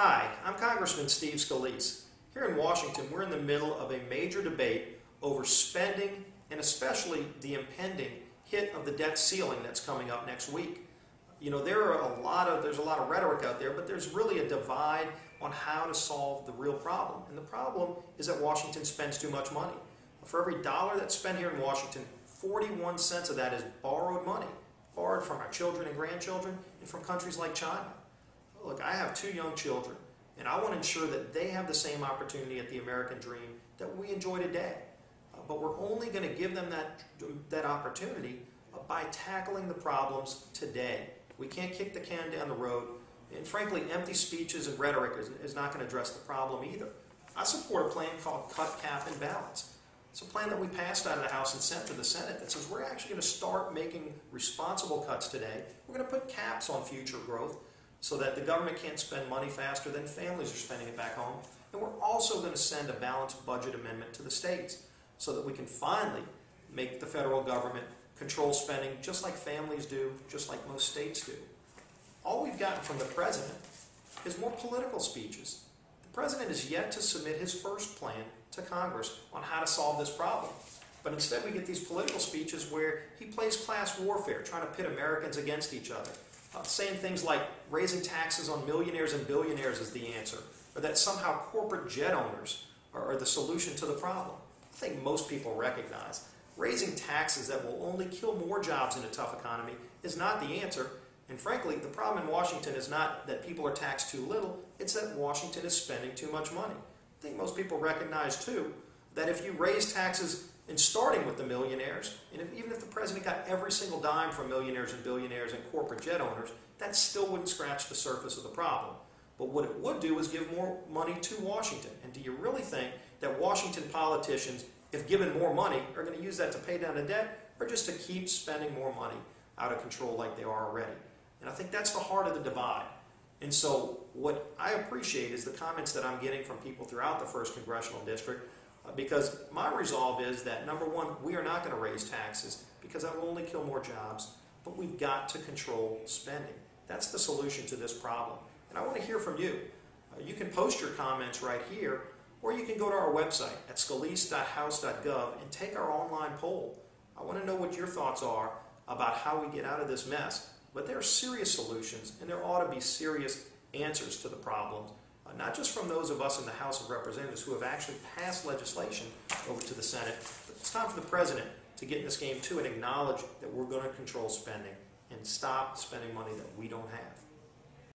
Hi, I'm Congressman Steve Scalise. Here in Washington, we're in the middle of a major debate over spending and especially the impending hit of the debt ceiling that's coming up next week. You know, there's a lot of rhetoric out there, but there's really a divide on how to solve the real problem. And the problem is that Washington spends too much money. For every dollar that's spent here in Washington, 41 cents of that is borrowed money, borrowed from our children and grandchildren and from countries like China. Look, I have two young children, and I want to ensure that they have the same opportunity at the American dream that we enjoy today. But we're only going to give them that opportunity by tackling the problems today. We can't kick the can down the road, and frankly, empty speeches and rhetoric is not going to address the problem either. I support a plan called Cut, Cap, and Balance. It's a plan that we passed out of the House and sent to the Senate that says we're actually going to start making responsible cuts today. We're going to put caps on future growth so that the government can't spend money faster than families are spending it back home. And we're also going to send a balanced budget amendment to the states so that we can finally make the federal government control spending just like families do, just like most states do. All we've gotten from the president is more political speeches. The president is yet to submit his first plan to Congress on how to solve this problem. But instead we get these political speeches where he plays class warfare, trying to pit Americans against each other. Saying things like raising taxes on millionaires and billionaires is the answer, or that somehow corporate jet owners are the solution to the problem. I think most people recognize raising taxes that will only kill more jobs in a tough economy is not the answer. And frankly, the problem in Washington is not that people are taxed too little, it's that Washington is spending too much money. I think most people recognize, too, that if you raise taxes and starting with the millionaires, and even if the president got every single dime from millionaires and billionaires and corporate jet owners, that still wouldn't scratch the surface of the problem. But what it would do is give more money to Washington. And do you really think that Washington politicians, if given more money, are going to use that to pay down the debt or just to keep spending more money out of control like they are already? And I think that's the heart of the divide. And so what I appreciate is the comments that I'm getting from people throughout the 1st Congressional District, because my resolve is that, number one, we are not going to raise taxes because that will only kill more jobs, but we've got to control spending. That's the solution to this problem. And I want to hear from you. You can post your comments right here, or you can go to our website at scalise.house.gov and take our online poll. I want to know what your thoughts are about how we get out of this mess. But there are serious solutions, and there ought to be serious answers to the problems, not just from those of us in the House of Representatives who have actually passed legislation over to the Senate, but it's time for the President to get in this game too and acknowledge that we're going to control spending and stop spending money that we don't have.